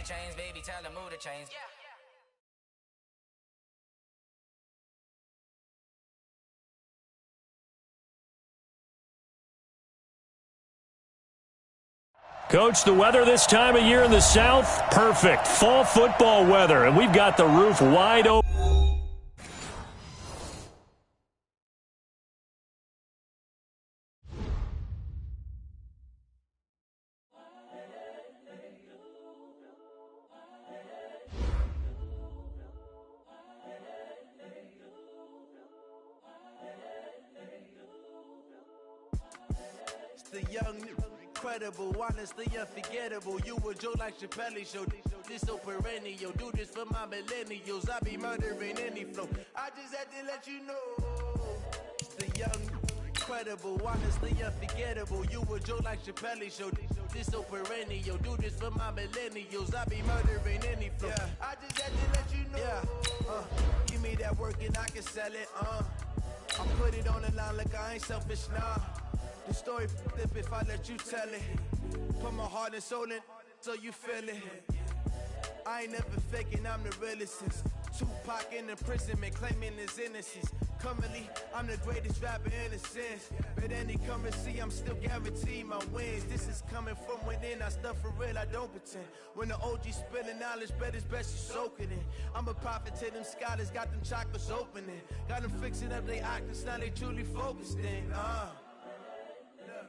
chains, baby, tell the mood to change. Coach, the weather this time of year in the South, perfect. Fall football weather, and we've got the roof wide open. The young, incredible, honestly unforgettable. You a Joe like Chappelle show. This so perennial. Do this for my millennials. I be murdering any flow. I just had to let you know. The young, incredible, honestly unforgettable. You a Joe like Chappelle show. This so perennial. Do this for my millennials. I be murdering any flow. Yeah. I just had to let you know. Yeah. Give me that work and I can sell it. I put it on the line like I ain't selfish, nah. The story flip if I let you tell it. Put my heart and soul in so you feel it. I ain't never faking, I'm the realest since Tupac in imprisonment, claiming his innocence. Currently, I'm the greatest rapper in a sense. But any currency, I'm still guaranteed my wins. This is coming from within, I stuff for real, I don't pretend. When the OG spilling knowledge, bet it's best you soak it in. I'm a prophet to them scholars, got them chakras opening. Got them fixing up they actors, now they truly focused in.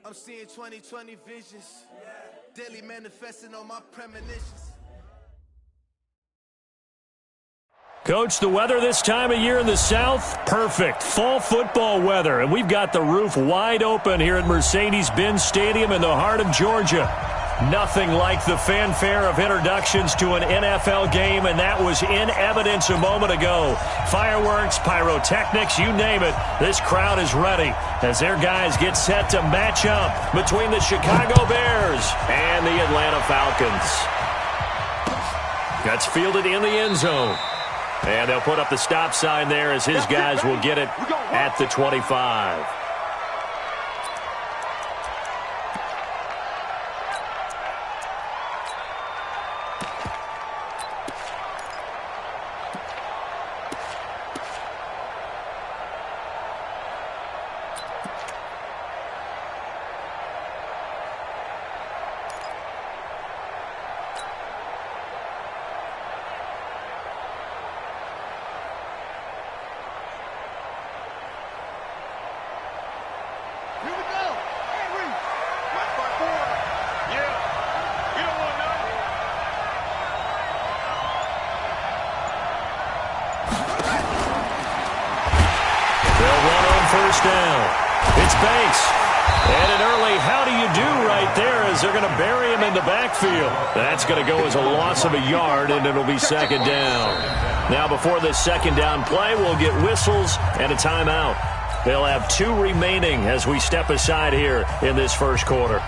I'm seeing 2020 visions, daily manifesting on my premonitions. Coach, the weather this time of year in the South, perfect. Fall football weather, and we've got the roof wide open here at Mercedes-Benz Stadium in the heart of Georgia. Nothing like the fanfare of introductions to an NFL game, and that was in evidence a moment ago. Fireworks, pyrotechnics, you name it. This crowd is ready as their guys get set to match up between the Chicago Bears and the Atlanta Falcons. Gets fielded in the end zone. And they'll put up the stop sign there as his guys will get it at the 25. Down. It's Banks. And an early how do you do right there as they're going to bury him in the backfield. That's going to go as a loss of a yard, and it'll be second down. Now before this second down play, we'll get whistles and a timeout. They'll have 2 remaining as we step aside here in this first quarter.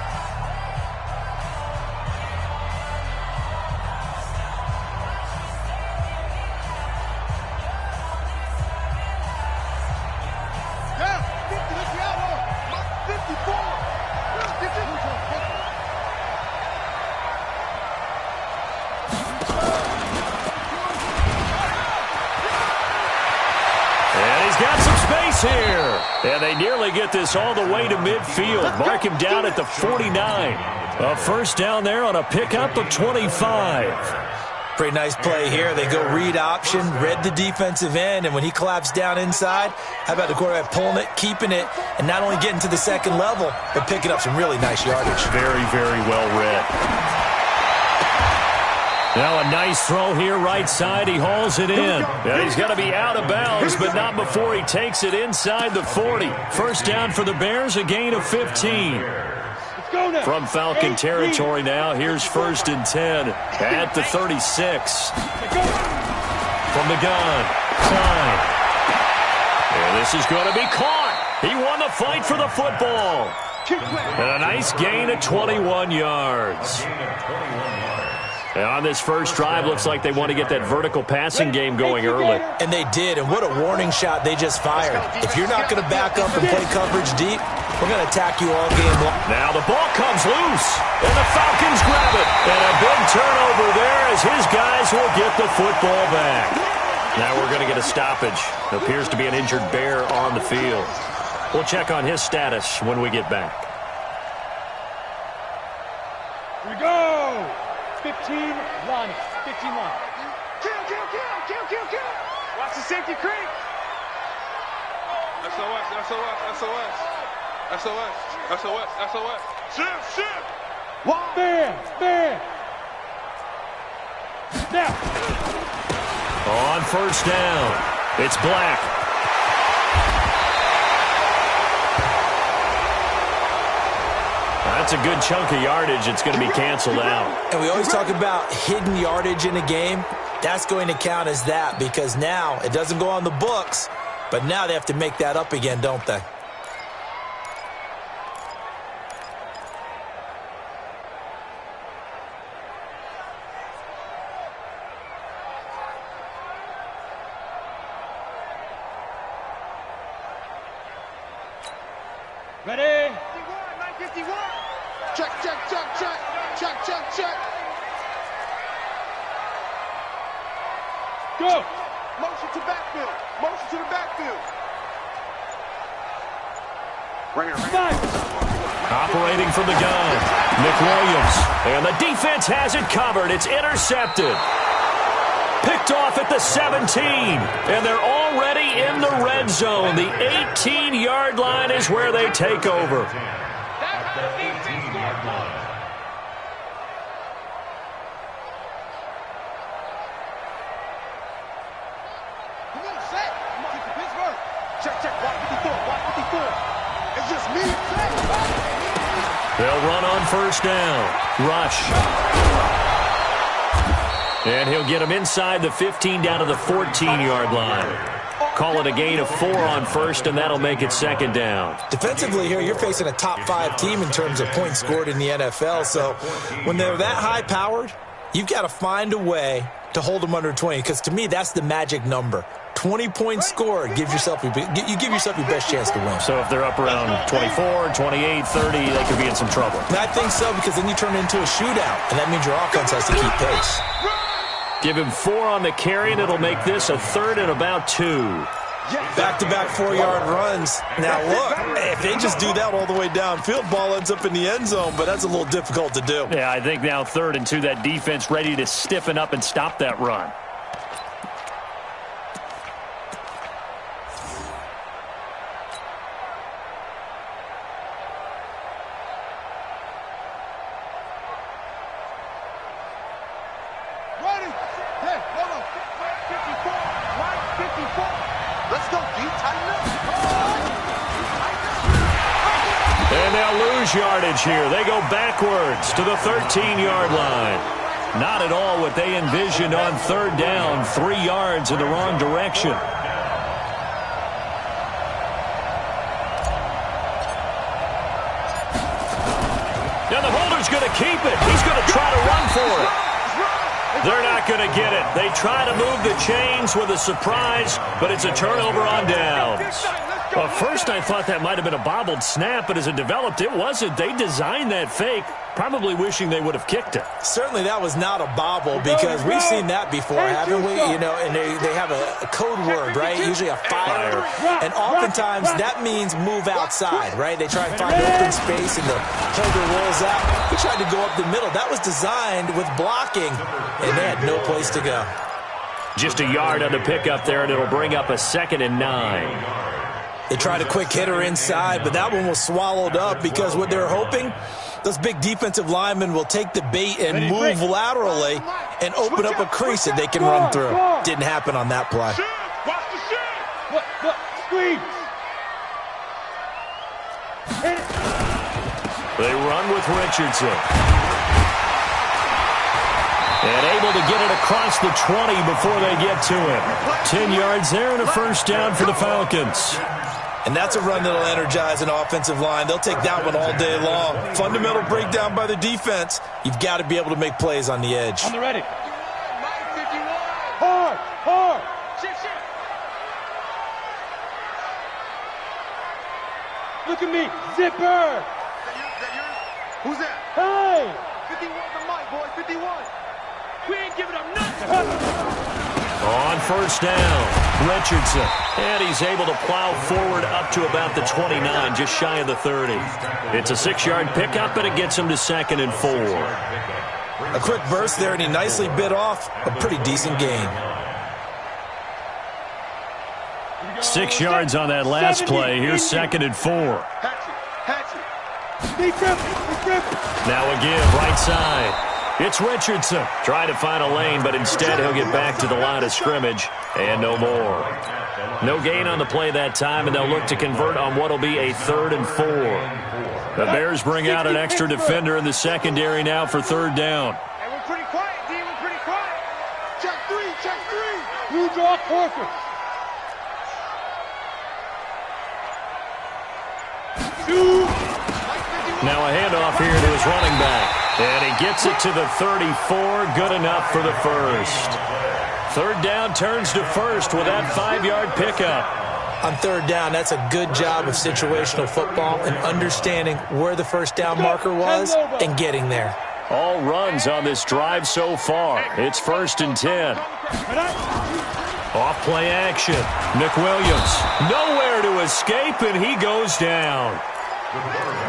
And they nearly get this all the way to midfield. Mark him down at the 49. A first down there on a pickup of 25. Pretty nice play here. They go read option, read the defensive end, and when he collapsed down inside, how about the quarterback pulling it, keeping it, and not only getting to the second level, but picking up some really nice yardage. Very, very well read. Now a nice throw here right side. He hauls it in. And he's going to be out of bounds, but not before he takes it inside the 40. First down for the Bears, a gain of 15. From Falcon territory now, here's 1st and 10 at the 36. From the gun, Klein. And this is going to be caught. He won the fight for the football. And a nice gain of 21 yards. And on this first drive, looks like they want to get that vertical passing game going early. And they did, and what a warning shot they just fired. If you're not going to back up and play coverage deep, we're going to attack you all game long. Now the ball comes loose, and the Falcons grab it. And a big turnover there as his guys will get the football back. Now we're going to get a stoppage. It appears to be an injured Bear on the field. We'll check on his status when we get back. Here we go! 15 line. 15 line. Kill. Watch the safety creep. SOS. Shift. Stand. Now. On first down, it's Black. That's a good chunk of yardage. It's going to be canceled out. And we always talk about hidden yardage in a game. That's going to count as that because now it doesn't go on the books, but now they have to make that up again, don't they? Ready? 951. Check. Go. Motion to the backfield. Five. Operating from the gun, Nick Williams. And the defense has it covered. It's intercepted. Picked off at the 17. And they're already in the red zone. The 18-yard line is where they take over. They'll run on first down. Rush. And he'll get him inside the 15 down to the 14-yard line. Call it a gain of 4 on first, and that'll make it second down. Defensively here, you're facing a top-5 team in terms of points scored in the NFL. So when they're that high-powered, you've got to find a way to hold them under 20, because to me, that's the magic number. 20 points scored, you give yourself your best chance to win. So if they're up around 24, 28, 30, they could be in some trouble. And I think so, because then you turn it into a shootout, and that means your offense has to keep pace. Give him 4 on the carry, and it'll make this a third and about 2. Back-to-back 4-yard runs. Now, look, if they just do that all the way downfield, ball ends up in the end zone, but that's a little difficult to do. Yeah, I think now 3rd and 2, that defense ready to stiffen up and stop that run. Yardage here. They go backwards to the 13-yard line. Not at all what they envisioned on 3rd down. 3 yards in the wrong direction. Now the holder's going to keep it. He's going to try to run for it. They're not going to get it. They try to move the chains with a surprise, but it's a turnover on downs. Well, first I thought that might have been a bobbled snap, but as it developed, it wasn't. They designed that fake, probably wishing they would have kicked it. Certainly that was not a bobble, because we've seen that before, haven't we? You know, and they have a code word, right? Usually a fire. And oftentimes that means move outside, right? They try and find open space and the holder rolls out. He tried to go up the middle. That was designed with blocking, and they had no place to go. Just a yard on the pickup there, and it'll bring up a 2nd and 9. They tried a quick hitter inside, but that one was swallowed up, because what they're hoping, those big defensive linemen will take the bait and move laterally and open up a crease that they can run through. Didn't happen on that play. Watch the shit. What? Squeeze. They run with Richardson. And able to get it across the 20 before they get to him. 10 yards there and a first down for the Falcons. And that's a run that'll energize an offensive line. They'll take that one all day long. Fundamental breakdown by the defense. You've got to be able to make plays on the edge. On the ready. Hard. Shit. Look at me. Zipper. Who's that? Hey. 51 the mic, boy. 51. We ain't giving up. On first down, Richardson. And he's able to plow forward up to about the 29, just shy of the 30. It's a 6-yard pickup, and it gets him to 2nd and 4. A quick burst there, and he nicely bit off a pretty decent gain. 6 yards on that last play. Here's 2nd and 4. Now a give, right side. It's Richardson trying to find a lane, but instead he'll get back to the line of scrimmage and no more. No gain on the play that time, and they'll look to convert on what will be a 3rd and 4. The Bears bring out an extra defender in the secondary now for 3rd down. And we're pretty quiet, D. We're pretty quiet. Check 3, check 3. You draw closer. Now a handoff here to his running back. And he gets it to the 34. Good enough for the first. 3rd down turns to 1st with that 5-yard pickup. On 3rd down, that's a good job of situational football and understanding where the first down marker was and getting there. All runs on this drive so far. It's 1st and 10. Off play action. Nick Williams nowhere to escape, and he goes down.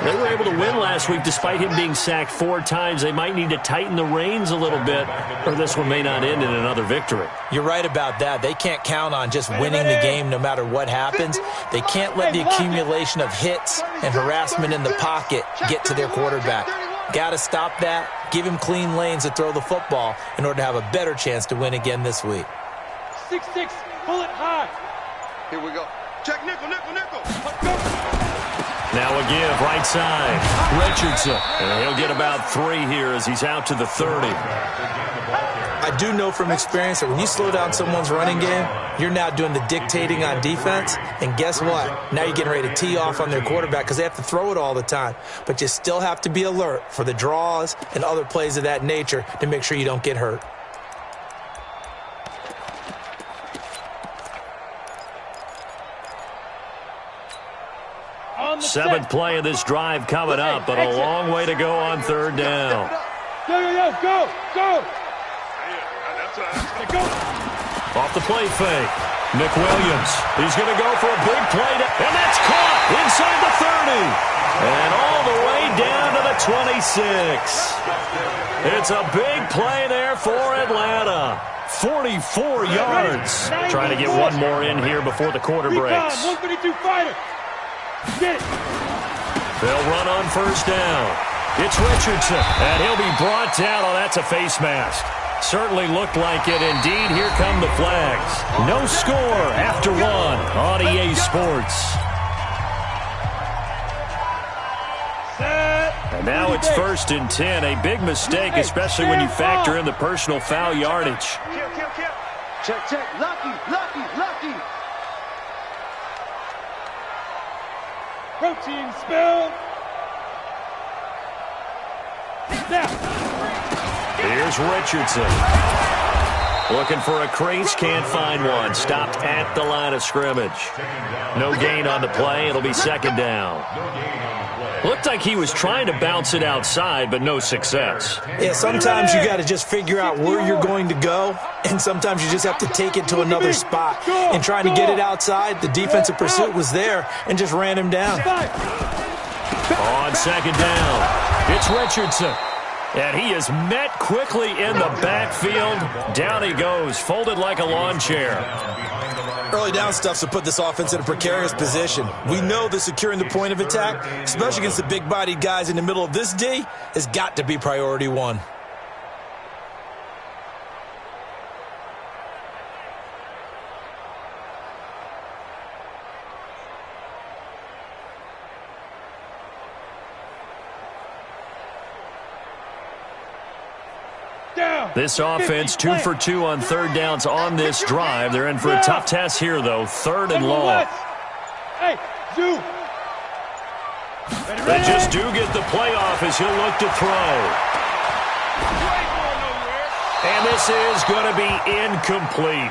They were able to win last week despite him being sacked 4 times. They might need to tighten the reins a little bit, or this one may not end in another victory. You're right about that. They can't count on just winning the game no matter what happens. They can't let the accumulation of hits and harassment in the pocket get to their quarterback. Got to stop that, give him clean lanes to throw the football in order to have a better chance to win again this week. 6-6, pull it high. Here we go. Check nickel, nickel, nickel. Now a give, right side. Richardson. And he'll get about 3 here as he's out to the 30. I do know from experience that when you slow down someone's running game, you're now doing the dictating on defense. And guess what? Now you're getting ready to tee off on their quarterback because they have to throw it all the time. But you still have to be alert for the draws and other plays of that nature to make sure you don't get hurt. Seventh play of this drive coming up, but a long way to go on 3rd down. Go. Off the play fake. Nick Williams. He's going to go for a big play, and that's caught inside the 30. And all the way down to the 26. It's a big play there for Atlanta. 44 yards. Trying to get one more in here before the quarter breaks. 152 fighter. Get it. They'll run on 1st down. It's Richardson, and he'll be brought down. Oh, that's a face mask. Certainly looked like it. Indeed, here come the flags. No score after 1 on EA Sports. And now it's 1st and 10. A big mistake, especially when you factor in the personal foul yardage. Kill. Check. Lucky. Protein spill. Now. Here's Richardson. Looking for a crease, can't find one. Stopped at the line of scrimmage. No gain on the play. It'll be 2nd down. Looked like he was trying to bounce it outside, but no success. Yeah, sometimes you got to just figure out where you're going to go, and sometimes you just have to take it to another spot. And trying to get it outside, the defensive pursuit was there and just ran him down. On 2nd down, it's Richardson. And he is met quickly in the backfield. Down he goes, folded like a lawn chair. Early down stuff's to put this offense in a precarious position. We know that securing the point of attack, especially against the big-bodied guys in the middle of this D, has got to be priority 1. This offense 2 for 2 on 3rd downs on this drive. They're in for a tough test here, though. 3rd and long. Hey, Zoo. They just do get the playoff as he'll look to throw. And And this is going to be incomplete.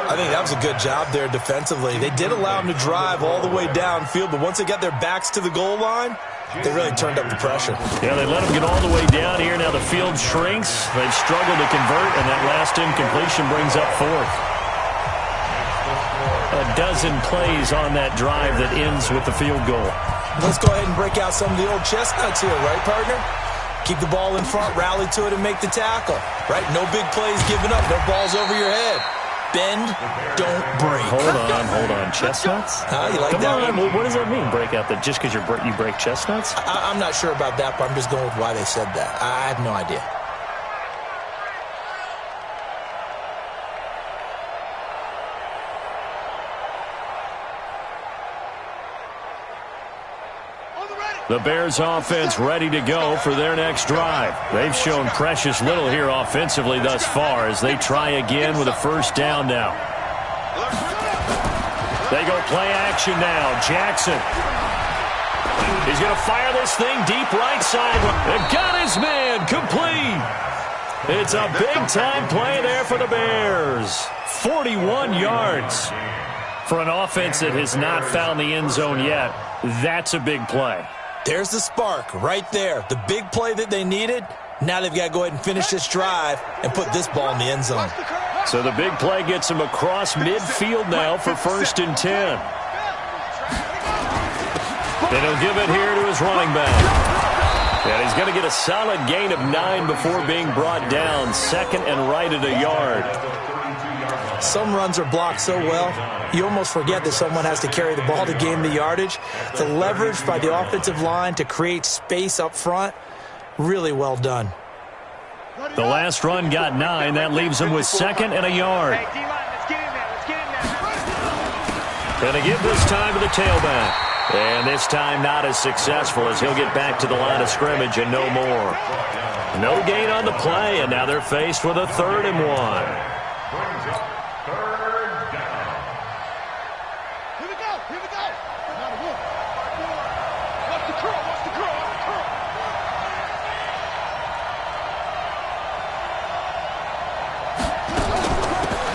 I think that was a good job there defensively. They did allow them to drive all the way downfield, but once they got their backs to the goal line, they really turned up the pressure. Yeah, they let them get all the way down here. Now the field shrinks. They've struggled to convert, and that last incompletion brings up fourth. A dozen plays on that drive that ends with the field goal. Let's go ahead and break out some of the old chestnuts here, right, partner? Keep the ball in front, rally to it, and make the tackle, right? No big plays given up, no balls over your head. Bend, don't break. Hold on. Chestnuts? You like Come that on. one? What does that mean, break out? That just because you break chestnuts? I'm not sure about that, but I'm just going with why they said that. I have no idea. The Bears offense ready to go for their next drive. They've shown precious little here offensively thus far as they try again with a first down now. They go play action now. Jackson. He's going to fire this thing deep right side. It got his man complete. It's a big-time play there for the Bears. 41 yards. For an offense that has not found the end zone yet, that's a big play. There's the spark right there. The big play that they needed. Now they've got to go ahead and finish this drive and put this ball in the end zone. So the big play gets him across midfield now for 1st and 10. And he'll give it here to his running back. And he's going to get a solid gain of 9 before being brought down. 2nd and right at a yard. Some runs are blocked so well, you almost forget that someone has to carry the ball to gain the yardage. The leverage by the offensive line to create space up front, really well done. The last run got 9. That leaves him with 2nd and a yard. Going to give this time to the tailback. And this time not as successful as he'll get back to the line of scrimmage and no more. No gain on the play, and now they're faced with a 3rd and 1.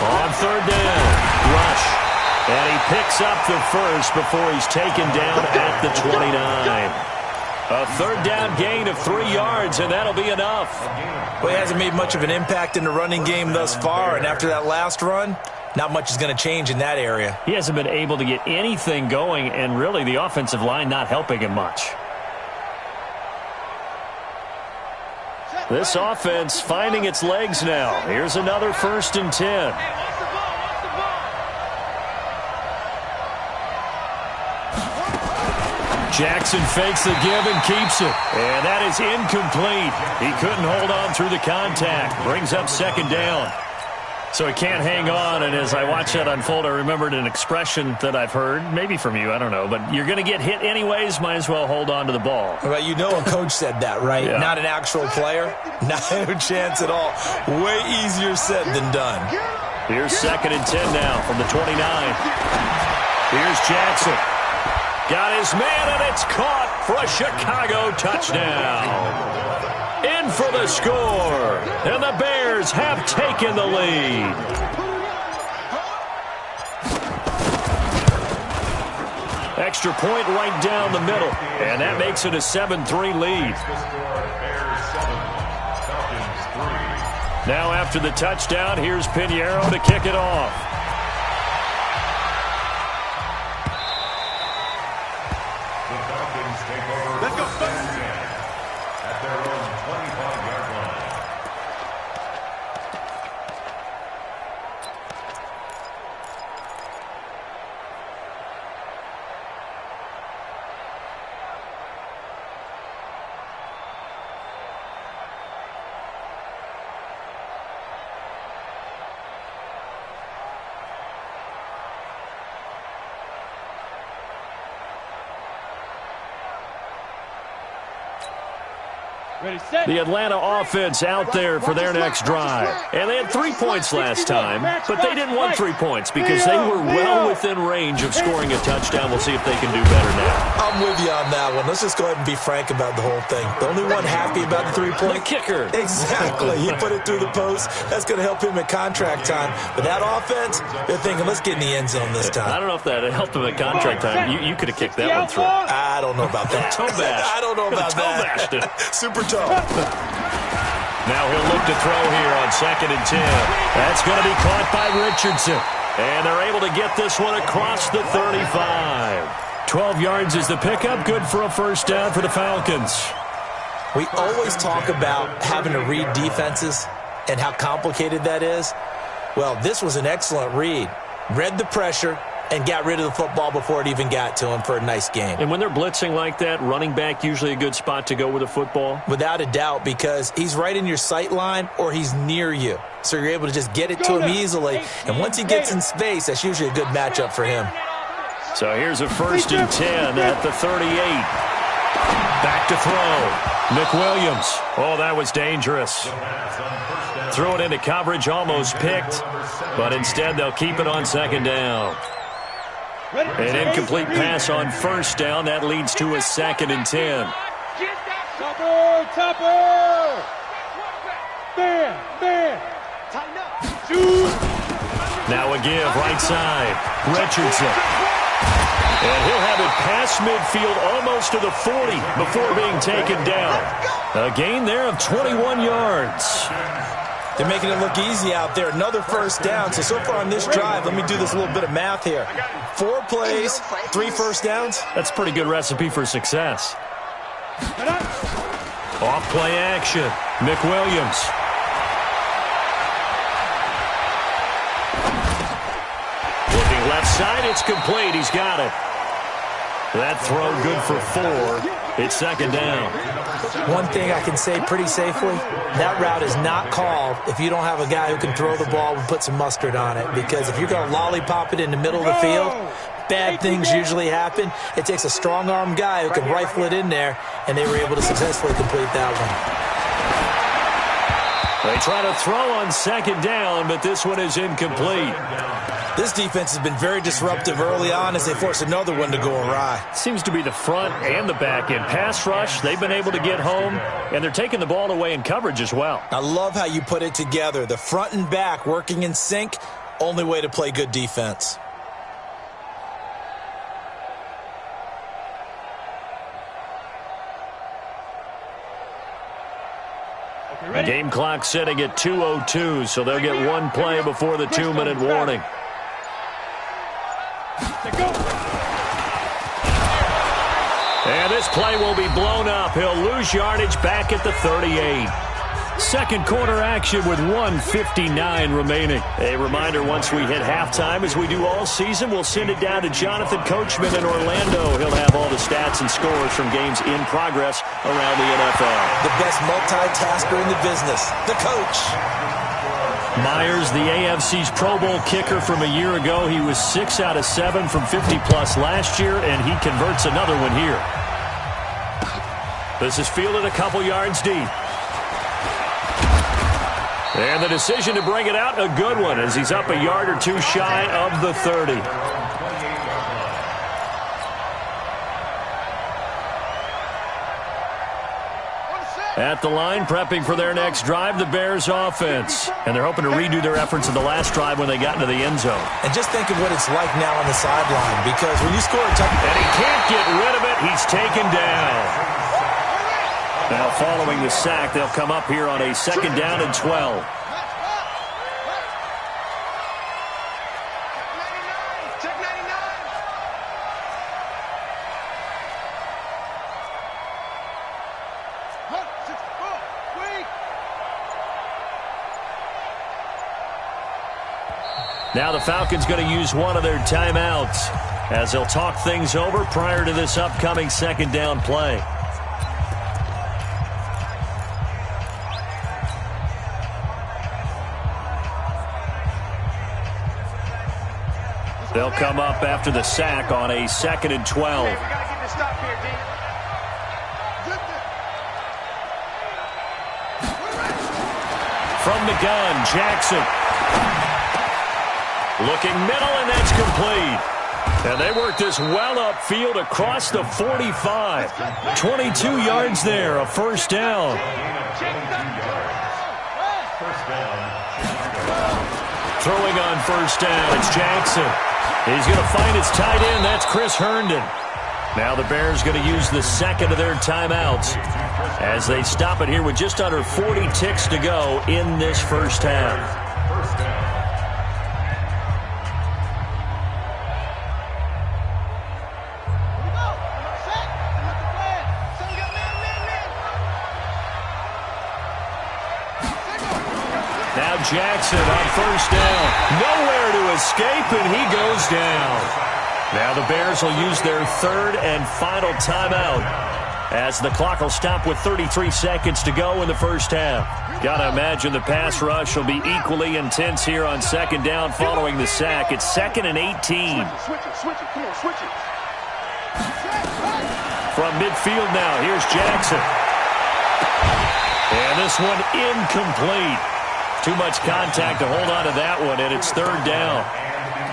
On 3rd down, rush. And he picks up the first before he's taken down at the 29. A 3rd down gain of 3 yards, and that'll be enough. Well, he hasn't made much of an impact in the running game thus far, and after that last run, not much is going to change in that area. He hasn't been able to get anything going, and really the offensive line not helping him much. This offense finding its legs now. Here's another 1st and 10. Jackson fakes the give and keeps it. And that is incomplete. He couldn't hold on through the contact. Brings up 2nd down. So he can't hang on, and as I watch that unfold, I remembered an expression that I've heard, maybe from you, I don't know, but you're going to get hit anyways, might as well hold on to the ball. Well, you know a coach said that, right? Yeah. Not an actual player. Not a chance at all. Way easier said than done. Here's 2nd and 10 now from the 29. Here's Jackson. Got his man, and it's caught for a Chicago touchdown. In for the score, and the Bears have taken the lead. Extra point right down the middle, and that makes it a 7-3 lead. Now after the touchdown, here's Pinheiro to kick it off. Let's go. At their own 25-yard line. The Atlanta offense out there for their next drive. And they had 3 points last time, but they didn't want 3 points because they were well within range of scoring a touchdown. We'll see if they can do better now. I'm with you on that one. Let's just go ahead and be frank about the whole thing. The only one happy about the 3-point. The kicker. Exactly. He put it through the post. That's going to help him at contract time. But that offense, they're thinking, let's get in the end zone this time. I don't know if that helped him at contract time. You could have kicked that one through. I don't know about that. Toe bash. I don't know about that. Toe bashed it. Super toe. Now he'll look to throw here on 2nd and 10. That's going to be caught by Richardson. And they're able to get this one across the 35. 12 yards is the pickup. Good for a first down for the Falcons. We always talk about having to read defenses and how complicated that is. Well, this was an excellent read. Read the pressure and got rid of the football before it even got to him for a nice game. And when they're blitzing like that, running back usually a good spot to go with a football? Without a doubt, because he's right in your sight line or he's near you. So you're able to just get it to him easily. And once he gets in space, that's usually a good matchup for him. So here's a 1st and 10 at the 38. Back to throw. Nick Williams. Oh, that was dangerous. Throw it into coverage, almost picked. But instead, they'll keep it on 2nd down. An incomplete pass on 1st down. That leads to a 2nd and 10. Topper! Man! Tighten up! Shoot! Now a give, right side. Richardson. And he'll have it past midfield, almost to the 40 before being taken down. A gain there of 21 yards. They're making it look easy out there. Another first down. So far on this drive, let me do this little bit of math here. 4 plays, 3 first downs. That's a pretty good recipe for success. Off play action. Nick Williams. Looking left side, it's complete. He's got it. That throw good for 4. It's 2nd down. One thing I can say pretty safely, that route is not called if you don't have a guy who can throw the ball and put some mustard on it. Because if you're going to lollipop it in the middle of the field, bad things usually happen. It takes a strong-arm guy who can rifle it in there, and they were able to successfully complete that one. They try to throw on 2nd down, but this one is incomplete. This defense has been very disruptive early on as they force another one to go awry. Seems to be the front and the back end. Pass rush, they've been able to get home, and they're taking the ball away in coverage as well. I love how you put it together. The front and back working in sync, only way to play good defense. Game clock setting at 2:02, so they'll get 1 play before the 2-minute warning. And this play will be blown up. He'll lose yardage back at the 38. Second quarter action with 1:59 remaining. A reminder, once we hit halftime, as we do all season, we'll send it down to Jonathan Coachman in Orlando. He'll have all the stats and scores from games in progress around the NFL. The best multitasker in the business, the coach. Myers, the AFC's Pro Bowl kicker from a year ago. He was 6 out of 7 from 50-plus last year, and he converts another one here. This is fielded a couple yards deep. And the decision to bring it out, a good one, as he's up a yard or two shy of the 30. At the line, prepping for their next drive, the Bears offense. And they're hoping to redo their efforts in the last drive when they got into the end zone. And just think of what it's like now on the sideline, because when you score a touchdown... And he can't get rid of it. He's taken down. Now following the sack, they'll come up here on a 2nd down and 12. Now the Falcons going to use one of their timeouts as they'll talk things over prior to this upcoming 2nd down play. They'll come up after the sack on a 2nd and 12. From the gun, Jackson. Looking middle, and that's complete. And they work this well upfield across the 45. 22 yards there, a first down. Throwing on first down, it's Jackson. He's going to find his tight end. That's Chris Herndon. Now the Bears going to use the second of their timeouts as they stop it here with just under 40 ticks to go in this first half. Now Jackson on first down. Nowhere to escape, and he goes down. Now the Bears will use their third and final timeout as the clock will stop with 33 seconds to go in the first half. Gotta imagine the pass rush will be equally intense here on second down following the sack. It's 2nd and 18. Switch it. Come on, switch it. From midfield now, here's Jackson. And this one incomplete. Too much contact to hold on to that one, and it's third down.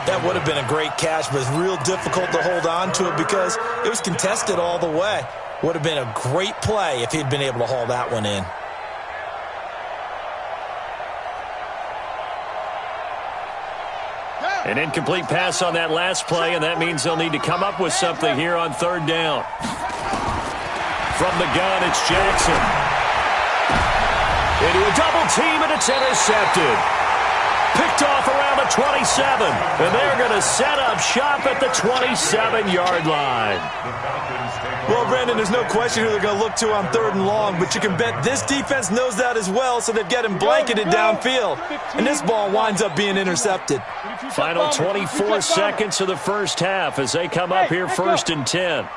That would have been a great catch, but it's real difficult to hold on to it because it was contested all the way. Would have been a great play if he'd been able to haul that one in. An incomplete pass on that last play, and that means they'll need to come up with something here on third down. From the gun, it's Jackson. Into a double team, and it's intercepted. Picked off around the 27, and they're going to set up shop at the 27-yard line. Well, Brandon, there's no question who they're going to look to on third and long, but you can bet this defense knows that as well, so they've got him blanketed downfield. And this ball winds up being intercepted. Final 24 seconds of the first half as they come up here first and 10. Mike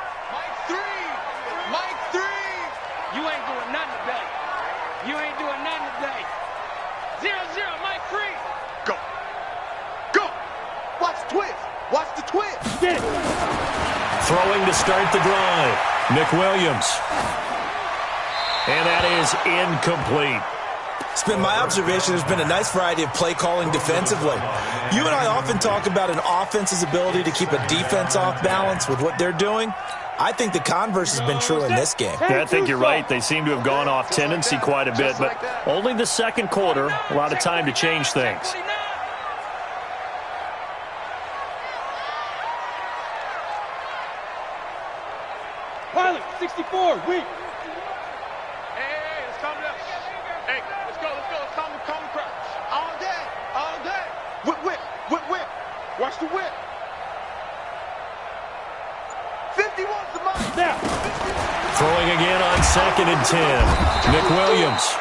3. You ain't doing nothing today. You ain't doing nothing today. 0-0, Mike 3. Go. Watch the twist. Get it. Throwing to start the drive, Nick Williams. And that is incomplete. It's been my observation there's been a nice variety of play calling defensively. You and I often talk about an offense's ability to keep a defense off balance with what they're doing. I think the converse has been true in this game. Yeah, I think you're right. They seem to have gone off tendency quite a bit, but only the second quarter, a lot of time to change things. Pilot, 64, weak. Hey, let's calm down. Hey, let's go. Let's calm the crowd. All day. Whip. Watch the whip. 51's the mark. Now. Throwing again on 2nd and 10. Nick Williams.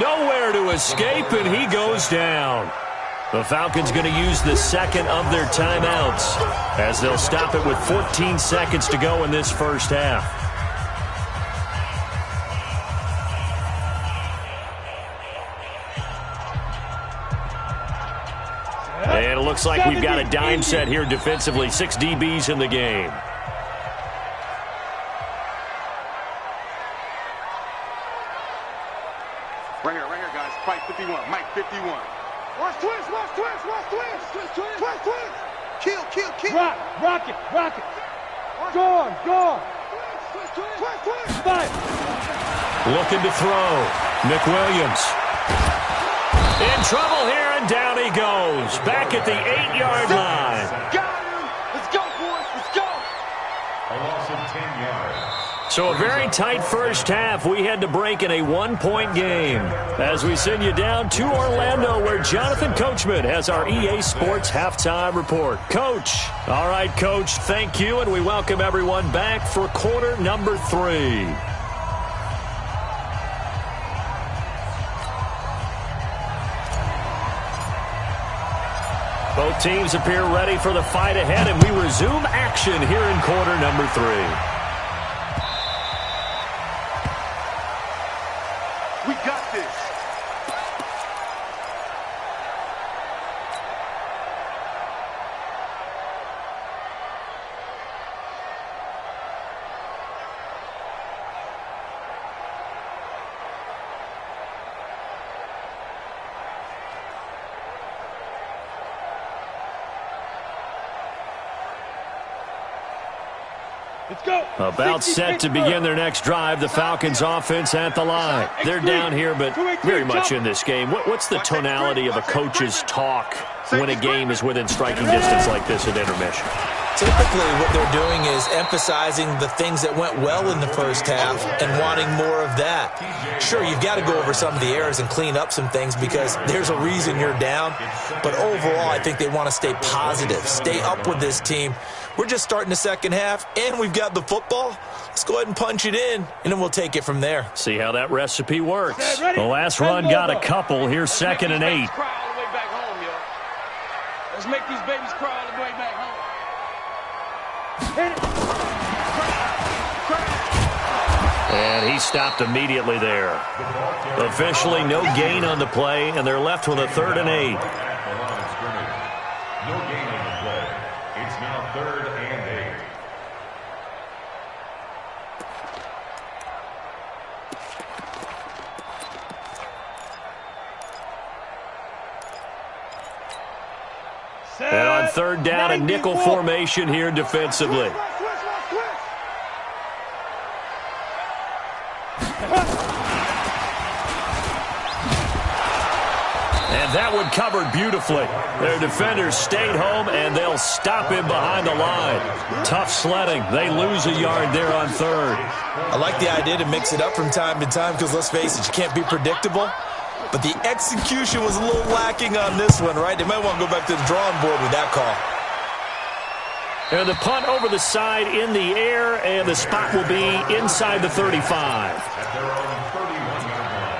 Nowhere to escape, and he goes down. The Falcons going to use the second of their timeouts as they'll stop it with 14 seconds to go in this first half. And it looks like we've got a dime set here defensively. 6 DBs in the game. Right here, guys. Fight 51. Mike 51. Watch twist. Kill. Rock it. Go on. Twist. Five. Looking to throw. Nick Williams. In trouble here, and down he goes. Back at the 8-yard line. Got him. Let's go, boys. Let's go. A loss of 10 yards. So a very tight first half. We had to break in a 1-point game as we send you down to Orlando where Jonathan Coachman has our EA Sports Halftime Report. Coach. All right, Coach, thank you, and we welcome everyone back for quarter number 3. Both teams appear ready for the fight ahead, and we resume action here in quarter number 3. We got this. Let's go. About set to begin their next drive, the Falcons offense at the line. They're down here, but very much in this game. What's the tonality of a coach's talk when a game is within striking distance like this at intermission? Typically, what they're doing is emphasizing the things that went well in the first half and wanting more of that. Sure, you've got to go over some of the errors and clean up some things because there's a reason you're down. But overall, I think they want to stay positive, stay up with this team. We're just starting the second half, and we've got the football. Let's go ahead and punch it in, and then we'll take it from there. See how that recipe works. The last run got a couple. Here's 2nd and 8. Let's make these babies cry all the way back home. And he stopped immediately there. Officially no gain on the play, and they're left with a 3rd and 8. No gain on the play. It's now 3rd and 8. And on 3rd down, a nickel formation here defensively. And that one covered beautifully. Their defenders stayed home, and they'll stop him behind the line. Tough sledding. They lose a yard there on 3rd. I like the idea to mix it up from time to time because, let's face it, you can't be predictable. But the execution was a little lacking on this one, right? They might want to go back to the drawing board with that call. And the punt over the side in the air, and the spot will be inside the 35. At their own 31-yard line.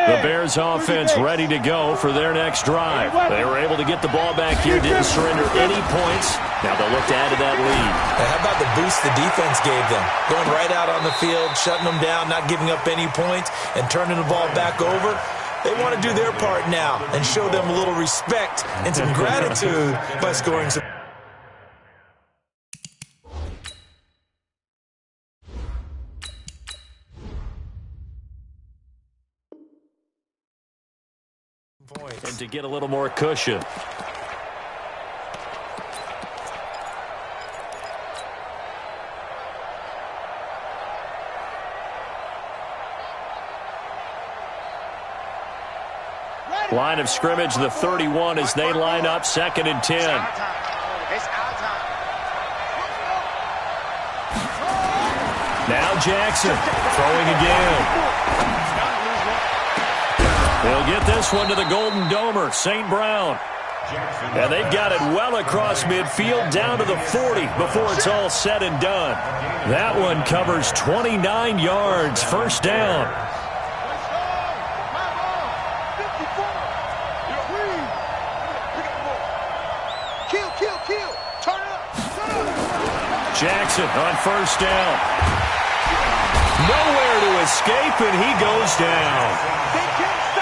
The Bears offense ready to go for their next drive. They were able to get the ball back here, didn't surrender any points. Now they'll look to add to that lead. And how about the boost the defense gave them? Going right out on the field, shutting them down, not giving up any points, and turning the ball back over. They want to do their part now and show them a little respect and some gratitude by scoring some. And to get a little more cushion. Line of scrimmage, the 31 as they line up 2nd and 10. It's our time. Now Jackson throwing again. They'll get this one to the Golden Domer, St. Brown. And they've got it well across midfield down to the 40 before it's all said and done. That one covers 29 yards, 1st down. Kill. Turn it up. Jackson on 1st down. Nowhere to escape, and he goes down.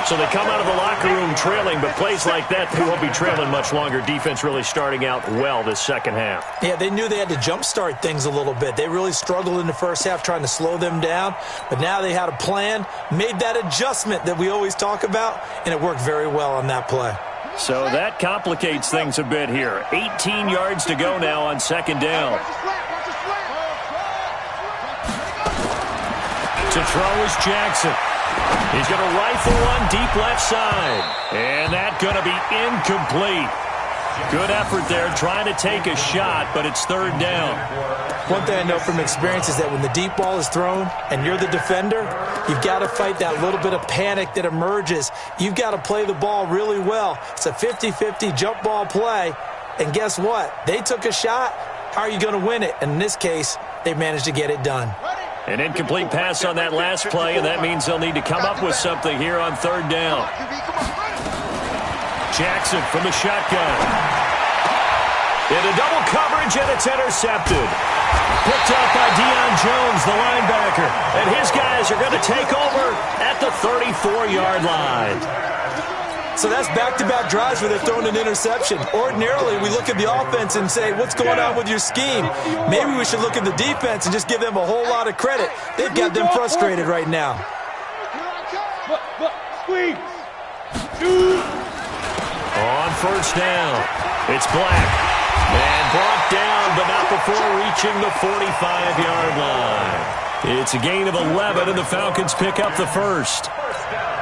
So they come out of the locker room trailing, but plays like that, they won't be trailing much longer. Defense really starting out well this second half. Yeah, they knew they had to jumpstart things a little bit. They really struggled in the first half trying to slow them down, but now they had a plan, made that adjustment that we always talk about, and it worked very well on that play. So that complicates things a bit here. 18 yards to go now on 2nd down. To throw is Jackson. He's going to rifle one deep left side. And that's going to be incomplete. Good effort there trying to take a shot, but it's 3rd down. One thing I know from experience is that when the deep ball is thrown and you're the defender, you've got to fight that little bit of panic that emerges. You've got to play the ball really well. It's a 50-50 jump ball play. And guess what? They took a shot. How are you going to win it? And in this case, they managed to get it done. An incomplete pass on that last play, and that means they'll need to come up with something here on 3rd down. Jackson from the shotgun. Into double coverage, and it's intercepted. Picked up by Deion Jones, the linebacker. And his guys are going to take over at the 34-yard line. So that's back-to-back drives where they're throwing an interception. Ordinarily, we look at the offense and say, what's going on with your scheme? Maybe we should look at the defense and just give them a whole lot of credit. They've got them frustrated right now. Squeeze. On first down, it's Black. And brought down, but not before reaching the 45-yard line. It's a gain of 11, and the Falcons pick up the first.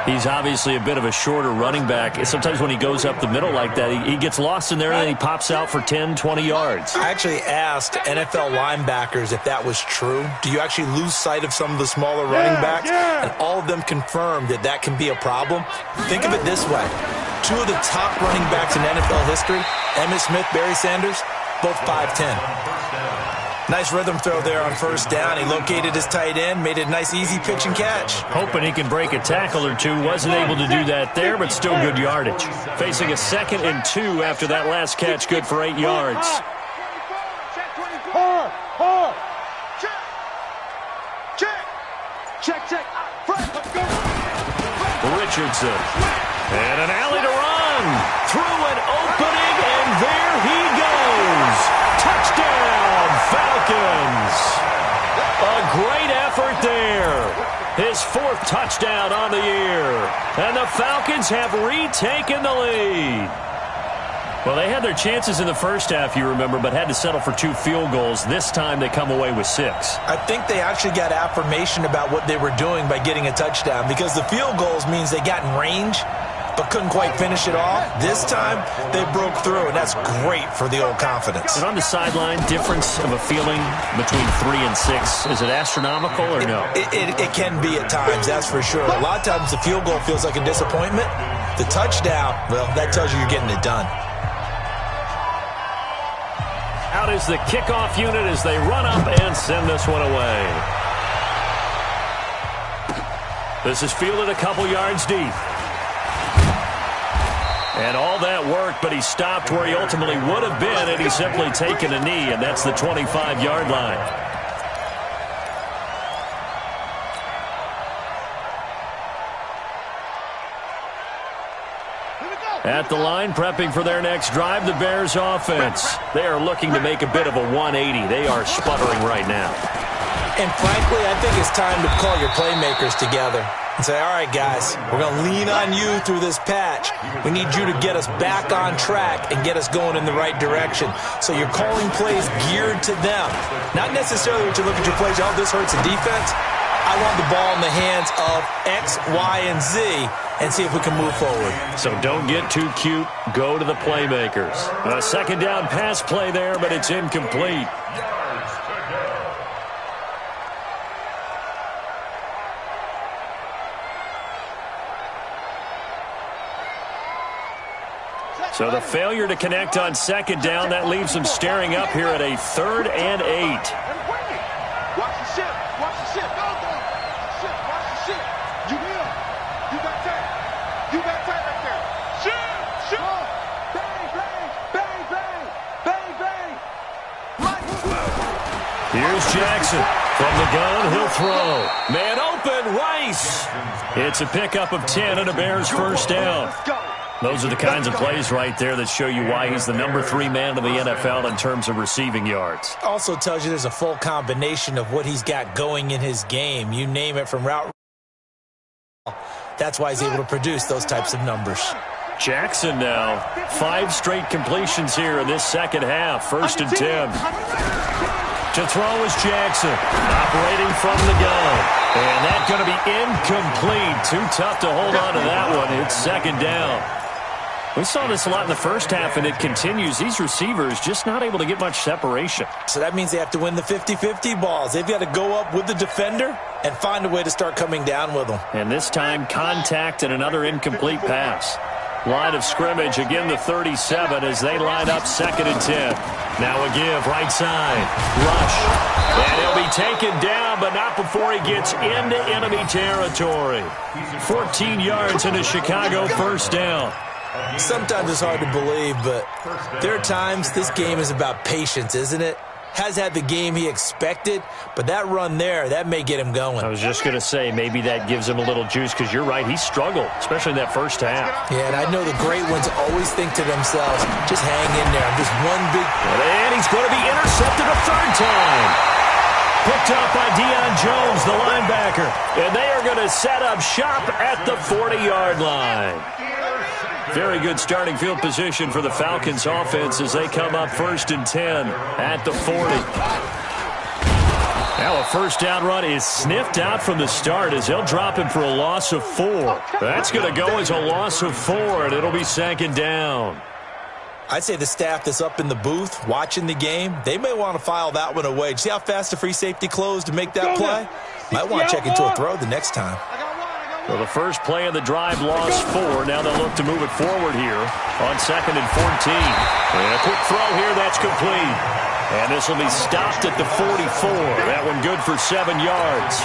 He's obviously a bit of a shorter running back. Sometimes when he goes up the middle like that, he gets lost in there, and then he pops out for 10, 20 yards. I actually asked NFL linebackers if that was true. Do you actually lose sight of some of the smaller running backs? And all of them confirmed that that can be a problem. Think of it this way. Two of the top running backs in NFL history, Emmitt Smith, Barry Sanders, both 5'10". Nice rhythm throw there on first down. He located his tight end, made it a nice, easy pitch and catch. Hoping he can break a tackle or two. Wasn't able to do that there, but still good yardage. Facing a 2nd and 2 after that last catch, good for 8 yards. Check. Richardson. And an alley to run. Through an opening, and there he goes. Touchdown, Falcons. A great effort there. His 4th touchdown on the year. And the Falcons have retaken the lead. Well, they had their chances in the first half, you remember, but had to settle for 2 field goals. This time they come away with 6. I think they actually got affirmation about what they were doing by getting a touchdown, because the field goals means they got in range but couldn't quite finish it off. This time they broke through, and that's great for the old confidence. And on the sideline, difference of a feeling between 3 and 6, is it astronomical or no? It can be at times, that's for sure. A lot of times the field goal feels like a disappointment. The touchdown, well, that tells you you're getting it done. Out is the kickoff unit as they run up and send this one away. This is fielded a couple yards deep. And all that worked, but he stopped where he ultimately would have been, and he's simply taken a knee, and that's the 25-yard line. At the line, prepping for their next drive, the Bears offense. They are looking to make a bit of a 180. They are sputtering right now. And frankly, I think it's time to call your playmakers together and say, all right, guys, we're going to lean on you through this patch. We need you to get us back on track and get us going in the right direction. So you're calling plays geared to them. Not necessarily when you look at your plays, oh, this hurts the defense. I want the ball in the hands of X, Y, and Z and see if we can move forward. So don't get too cute. Go to the playmakers. A 2nd down pass play there, but it's incomplete. So the failure to connect on 2nd down, that leaves them staring up here at a 3rd and 8. Watch the ship. Watch the ship. Go. Watch the ship. You will. You got that. You got that right there. Ship. Bang, bang, bang, bang, bang, bang. Right. Here's Jackson. From the gun, he'll throw. Man open, Rice. It's a pickup of 10 and a Bears first down. Let's go. Those are the kinds of plays right there that show you why he's the number 3 man in the NFL in terms of receiving yards. Also tells you there's a full combination of what he's got going in his game. You name it, from route. That's why he's able to produce those types of numbers. Jackson now. 5 straight completions here in this second half. 1st and 10. To throw is Jackson. Operating from the gun. And that's going to be incomplete. Too tough to hold on to that one. It's 2nd down. We saw this a lot in the first half, and it continues. These receivers just not able to get much separation. So that means they have to win the 50-50 balls. They've got to go up with the defender and find a way to start coming down with them. And this time, contact and another incomplete pass. Line of scrimmage, again the 37 as they line up 2nd and 10. Now a give, right side. Rush. And he'll be taken down, but not before he gets into enemy territory. 14 yards into Chicago, first down. Sometimes it's hard to believe, but there are times this game is about patience, isn't it? Has had the game he expected, but that run there, that may get him going. I was just going to say, maybe that gives him a little juice, because you're right, he struggled, especially in that first half. Yeah, and I know the great ones always think to themselves, just hang in there. I'm just one big... And he's going to be intercepted a 3rd time. Picked up by Deion Jones, the linebacker. And they are going to set up shop at the 40-yard line. Very good starting field position for the Falcons offense as they come up 1st and 10 at the 40. Now a first down run is sniffed out from the start as they'll drop him for a loss of 4. That's going to go as a loss of 4, and it'll be 2nd down. I'd say the staff that's up in the booth watching the game, they may want to file that one away. See how fast the free safety closed to make that play? Might want to check into a throw the next time. Well, the first play of the drive lost 4. Now they'll look to move it forward here on 2nd and 14. And a quick throw here, that's complete. And this will be stopped at the 44. That one good for 7 yards.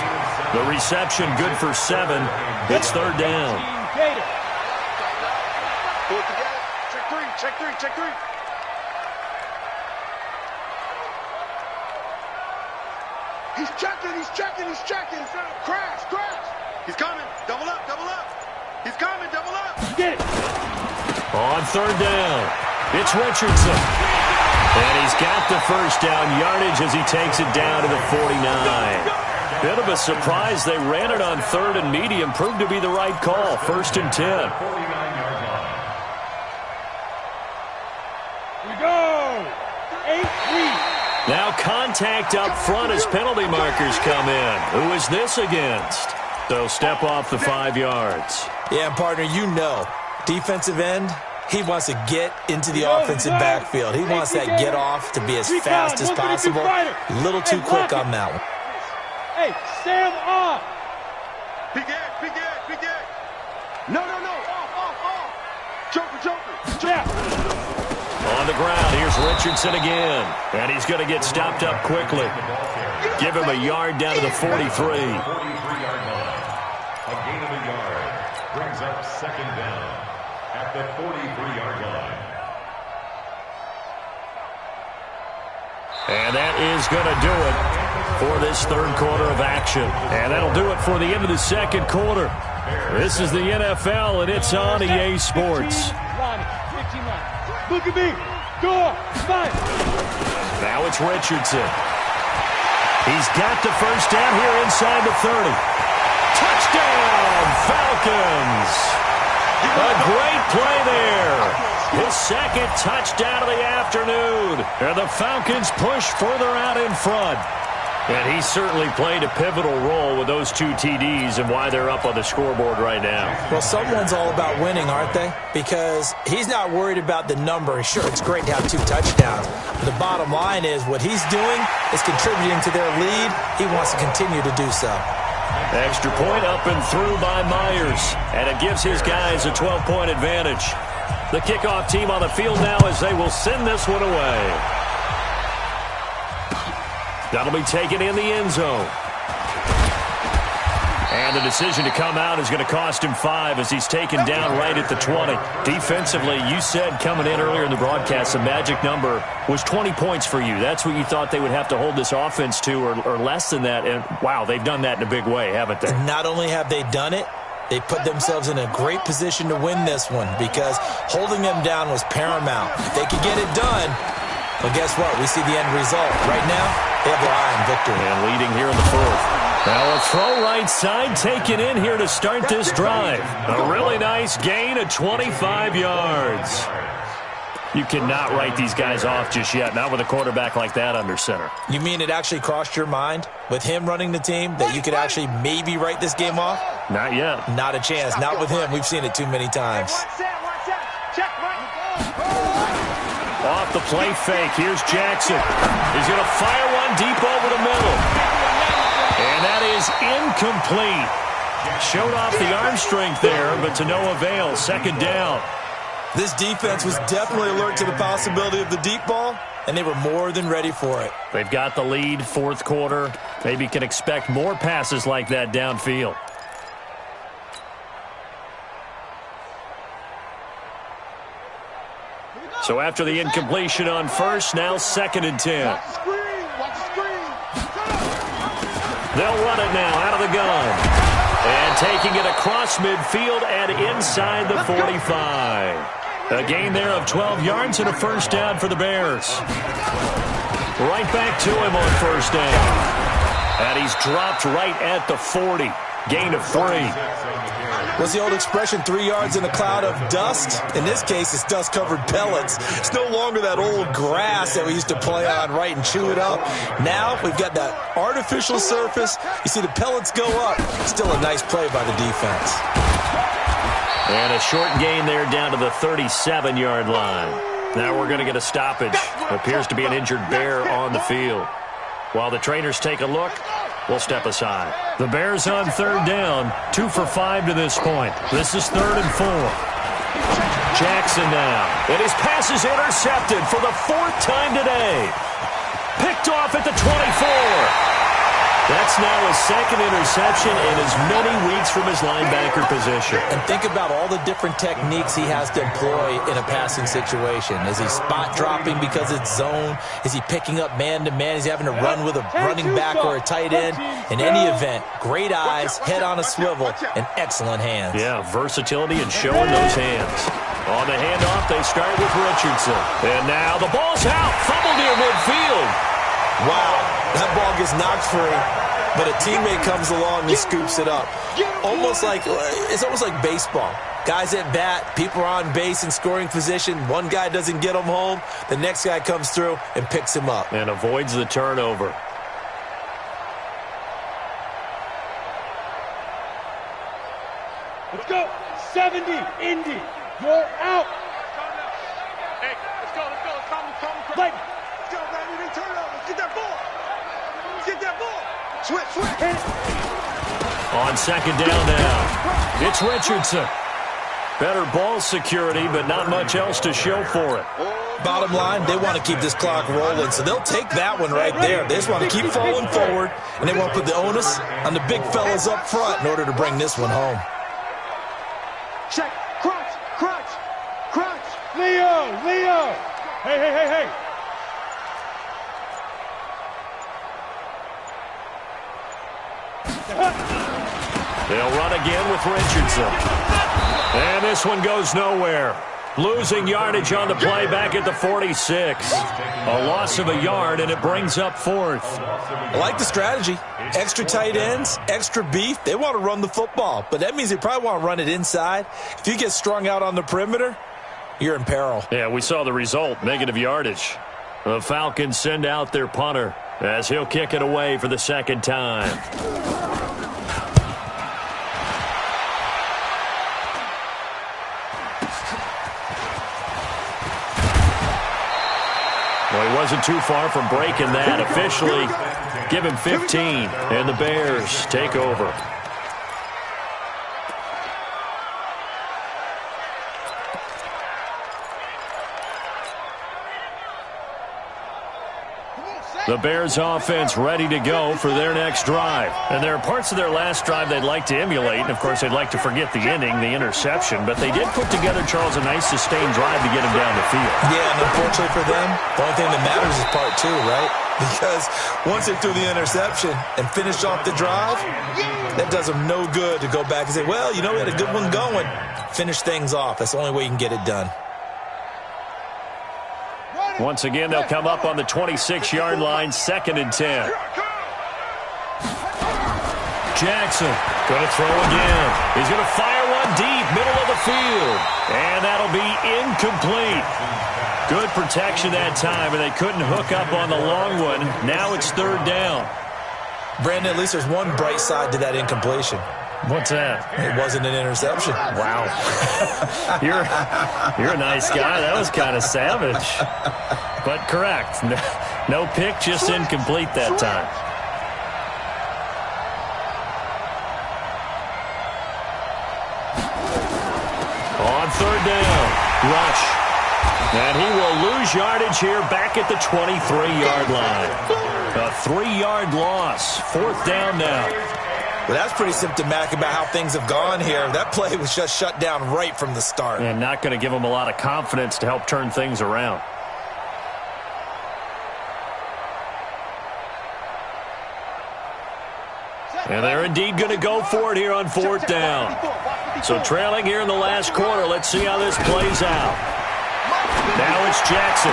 The reception good for 7. It's 3rd down. Pull it together. Check three. He's checking. Crash. He's coming. Double up. He's coming, double up. Get it. On 3rd down, it's Richardson. And he's got the first down yardage as he takes it down to the 49. Bit of a surprise. They ran it on 3rd and medium. Proved to be the right call. 1st and 10. Now contact up front as penalty markers come in. Who is this against? They'll step off the 5 yards. Yeah, partner, you know, defensive end, he wants to get into the offensive backfield. He wants that get off to be as fast as possible. A little too quick on that one. Hey, stand off. Big Ed. No. Off. Joker. Yeah. On the ground, here's Richardson again. And he's going to get stopped up quickly. Give him a yard down to the 43. 43-yard line. A gain of a yard brings up 2nd down at the 43-yard line. And that is going to do it for this 3rd quarter of action. And that'll do it for the end of the 2nd quarter. This is the NFL, and it's on EA Sports. Look at me. Go. Five. Now it's Richardson. He's got the first down here inside the 30. Touchdown, Falcons. A great play there. His 2nd touchdown of the afternoon. And the Falcons push further out in front. And he certainly played a pivotal role with those 2 TDs and why they're up on the scoreboard right now. Well, someone's all about winning, aren't they? Because he's not worried about the number. Sure, it's great to have 2 touchdowns. But the bottom line is what he's doing is contributing to their lead. He wants to continue to do so. Extra point up and through by Myers. And it gives his guys a 12-point advantage. The kickoff team on the field now as they will send this one away. That'll be taken in the end zone. And the decision to come out is going to cost him 5 as he's taken down right at the 20. Defensively, you said coming in earlier in the broadcast, the magic number was 20 points for you. That's what you thought they would have to hold this offense to or less than that. And, wow, they've done that in a big way, haven't they? Not only have they done it, they put themselves in a great position to win this one because holding them down was paramount. If they could get it done, well, guess what? We see the end result. Right now, they have their eye on victory. And leading here in the 4th. Now a throw right side taken in here to start this drive. A really nice gain of 25 yards. You cannot write these guys off just yet, not with a quarterback like that under center. You mean it actually crossed your mind with him running the team that you could actually maybe write this game off? Not yet. Not a chance. Not with him. We've seen it too many times. Off the play fake, here's Jackson. He's going to fire one deep over the middle. And that is incomplete. Showed off the arm strength there, but to no avail. 2nd down. This defense was definitely alert to the possibility of the deep ball, and they were more than ready for it. They've got the lead, 4th quarter. Maybe can expect more passes like that downfield. So after the incompletion on first, now 2nd and 10. Watch the screen. They'll run it now out of the gun. And taking it across midfield and inside the 45. A gain there of 12 yards and a first down for the Bears. Right back to him on first down. And he's dropped right at the 40. Gain of 3. What's the old expression, 3 yards in a cloud of dust? In this case, it's dust-covered pellets. It's no longer that old grass that we used to play on, right, and chew it up. Now we've got that artificial surface. You see the pellets go up. Still a nice play by the defense. And a short gain there down to the 37-yard line. Now we're going to get a stoppage. Appears to be an injured Bear on the field. While the trainers take a look, we'll step aside. The Bears on third down, 2 for 5 to this point. This is 3rd and 4. Jackson now. And his pass is intercepted for the 4th time today. Picked off at the 24. That's now his 2nd interception in as many weeks from his linebacker position. And think about all the different techniques he has to employ in a passing situation. Is he spot dropping because it's zone? Is he picking up man-to-man? Is he having to run with a running back or a tight end? In any event, great eyes, head on a swivel, and excellent hands. Yeah, versatility and showing those hands. On the handoff, they start with Richardson. And now the ball's out. Fumble near midfield. Wow, that ball gets knocked free, but a teammate comes along and scoops it up. It's almost like baseball. Guys at bat, people are on base in scoring position. One guy doesn't get him home. The next guy comes through and picks him up. And avoids the turnover. Let's go. 70, Indy. You're out. Hey, let's go. Calm. Like, Let's go, baby. They turn over. Get that ball. Get that ball. Switch. On 2nd down now, it's Richardson. Better ball security, but not much else to show for it. Bottom line, they want to keep this clock rolling, so they'll take that one right there. They just want to keep falling forward, and they want to put the onus on the big fellas up front in order to bring this one home. check. Crunch. Leo. Hey. They'll run again with Richardson. And this one goes nowhere. Losing yardage on the play back at the 46. A loss of a yard, and it brings up 4th. I like the strategy. Extra tight ends, extra beef. They want to run the football, but that means they probably want to run it inside. If you get strung out on the perimeter, you're in peril. Yeah, we saw the result, negative yardage. The Falcons send out their punter as he'll kick it away for the 2nd time. Well, he wasn't too far from breaking that. Officially, give him 15, and the Bears take over. The Bears offense ready to go for their next drive. And there are parts of their last drive they'd like to emulate. And, of course, they'd like to forget the ending, the interception. But they did put together, Charles, a nice sustained drive to get him down the field. Yeah, and unfortunately for them, the only thing that matters is part 2, right? Because once they threw the interception and finished off the drive, that does them no good to go back and say, well, we had a good one going. Finish things off. That's the only way you can get it done. Once again, they'll come up on the 26-yard line, 2nd and 10. Jackson going to throw again. He's going to fire one deep, middle of the field. And that'll be incomplete. Good protection that time, and they couldn't hook up on the long one. Now it's 3rd down. Brandon, at least there's one bright side to that incompletion. What's that? It wasn't an interception. Wow. You're a nice guy. That was kind of savage. But correct. No pick, just incomplete that time. On 3rd down, Rush. And he will lose yardage here back at the 23-yard line. A 3-yard loss. 4th down now. Well, that's pretty symptomatic about how things have gone here. That play was just shut down right from the start. And not going to give them a lot of confidence to help turn things around. And they're indeed going to go for it here on 4th down. So trailing here in the last quarter, let's see how this plays out. Now it's Jackson.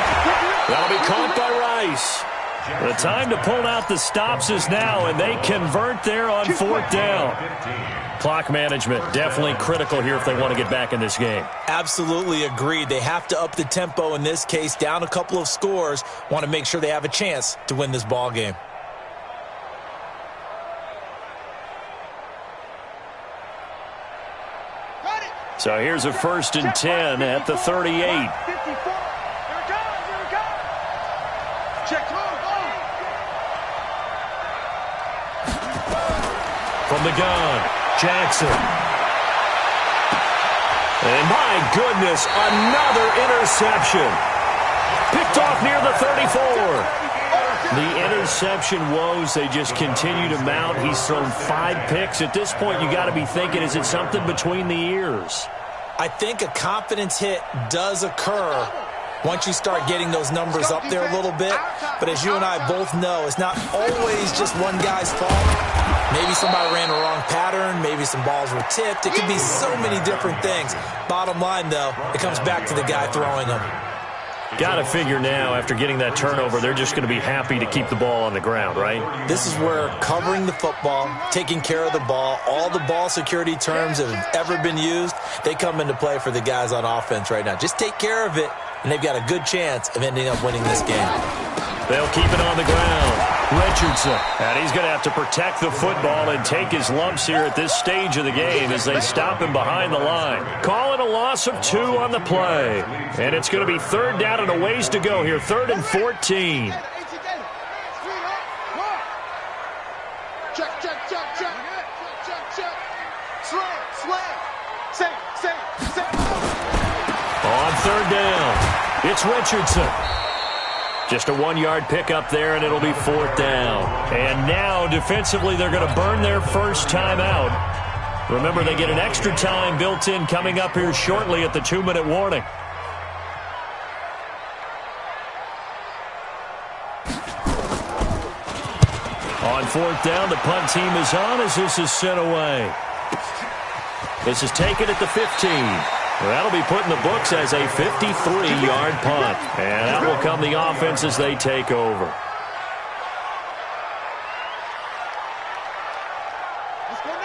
That'll be caught by Rice. The time to pull out the stops is now, and they convert there on 4th down. Clock management definitely critical here if they want to get back in this game. Absolutely agreed. They have to up the tempo in this case, down a couple of scores. Want to make sure they have a chance to win this ball game. So here's a 1st and 10 at the 38. 54. Here we go. Check. From the gun, Jackson. And my goodness, another interception. Picked off near the 34. The interception woes, they just continue to mount. He's thrown 5 picks. At this point, you got to be thinking, is it something between the ears? I think a confidence hit does occur once you start getting those numbers up there a little bit. But as you and I both know, it's not always just one guy's fault. Maybe somebody ran a wrong pattern. Maybe some balls were tipped. It could be so many different things. Bottom line, though, it comes back to the guy throwing them. Got to figure now, after getting that turnover, they're just going to be happy to keep the ball on the ground, right? This is where covering the football, taking care of the ball, all the ball security terms that have ever been used, they come into play for the guys on offense right now. Just take care of it, and they've got a good chance of ending up winning this game. They'll keep it on the ground. Richardson, and he's going to have to protect the football and take his lumps here at this stage of the game as they stop him behind the line. Call it a loss of 2 on the play. And it's going to be 3rd down and a ways to go here, 3rd and 14. On 3rd down, it's Richardson. Just a 1-yard pickup there, and it'll be 4th down. And now, defensively, they're going to burn their first time out. Remember, they get an extra time built in coming up here shortly at the 2-minute warning. On 4th down, the punt team is on as this is sent away. This is taken at the 15. Well, that'll be put in the books as a 53-yard punt. And out will come the offense as they take over.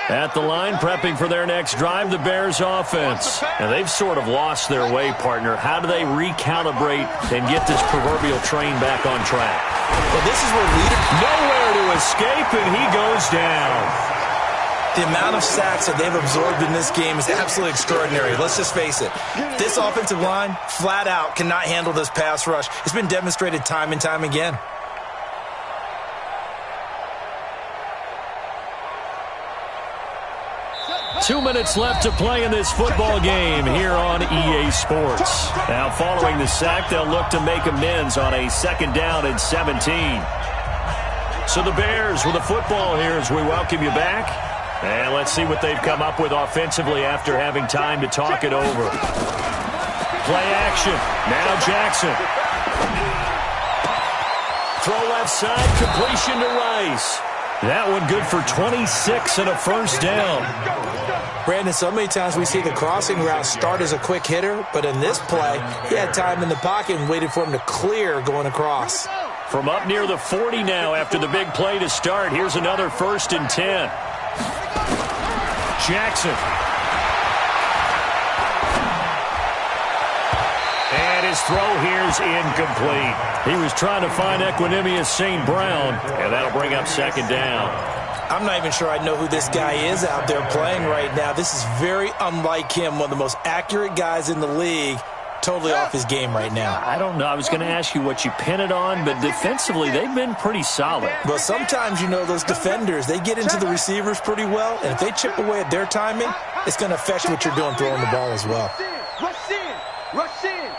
At the line, prepping for their next drive, the Bears offense. And they've sort of lost their way, partner. How do they recalibrate and get this proverbial train back on track? Well, this is where nowhere to escape, and he goes down. The amount of sacks that they've absorbed in this game is absolutely extraordinary. Let's just face it. This offensive line, flat out, cannot handle this pass rush. It's been demonstrated time and time again. Two minutes left to play in this football game here on EA Sports. Now, following the sack, they'll look to make amends on a 2nd down and 17. So the Bears with the football here as we welcome you back. And let's see what they've come up with offensively after having time to talk it over. Play action. Now Jackson. Throw left side, completion to Rice. That one good for 26 and a 1st down. Brandon, so many times we see the crossing route start as a quick hitter, but in this play, he had time in the pocket and waited for him to clear going across. From up near the 40 now after the big play to start, here's another 1st and 10. Jackson. And his throw here is incomplete. He was trying to find Equanimous St. Brown, and that'll bring up 2nd down. I'm not even sure I know who this guy is out there playing right now. This is very unlike him, one of the most accurate guys in the league. Totally off his game right now. I don't know. I was going to ask you what you pin it on, but defensively, they've been pretty solid. Well, sometimes, you know, those defenders, they get into the receivers pretty well, and if they chip away at their timing, it's going to affect what you're doing throwing the ball as well. Rush in. Rush in.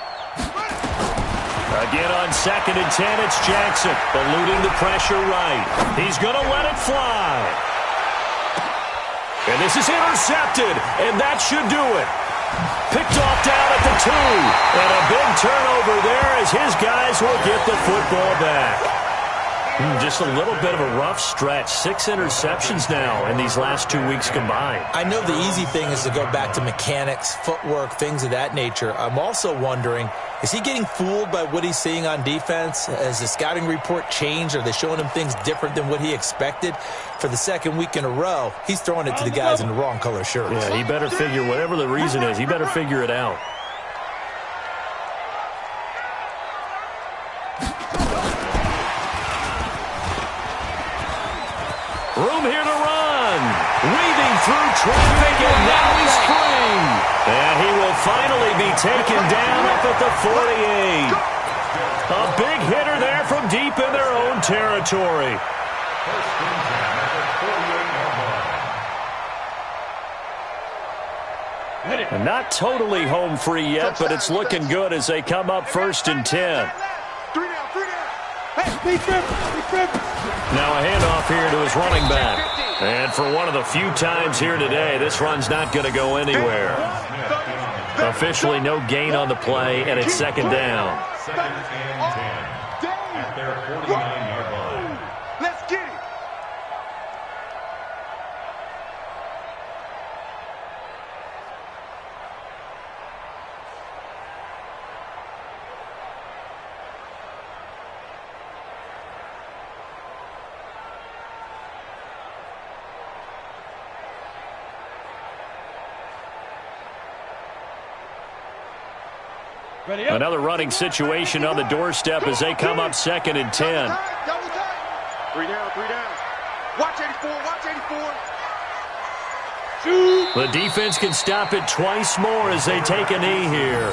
Again on 2nd and 10, it's Jackson, eluding the pressure right. He's going to let it fly. And this is intercepted, and that should do it. Picked off down at the 2. And a big turnover there as his guys will get the football back. Just a little bit of a rough stretch. 6 interceptions now in these last 2 weeks combined. I know the easy thing is to go back to mechanics, footwork, things of that nature. I'm also wondering, is he getting fooled by what he's seeing on defense? Has the scouting report changed? Are they showing him things different than what he expected? For the second week in a row, he's throwing it to the guys in the wrong color shirts. Yeah, he better figure, whatever the reason is, he better figure it out. Room here to run. Weaving through traffic, and now he's free. And he will finally be taken down up at the 48. A big hitter there from deep in their own territory. And not totally home free yet, but it's looking good as they come up 1st and 10. Now a handoff here to his running back. And for one of the few times here today, this run's not going to go anywhere. Officially no gain on the play, and it's 2nd down. 2nd and 10 at their 49-yard line. Let's get it. Another running situation on the doorstep as they come up 2nd and 10. 3 down, 3 down. Watch 84, watch 84. The defense can stop it twice more as they take a knee here.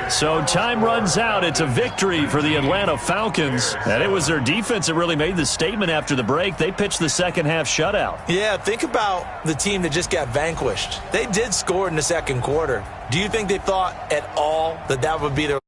So time runs out. It's a victory for the Atlanta Falcons. And it was their defense that really made the statement after the break. They pitched the second-half shutout. Yeah, think about the team that just got vanquished. They did score in the second quarter. Do you think they thought at all that that would be their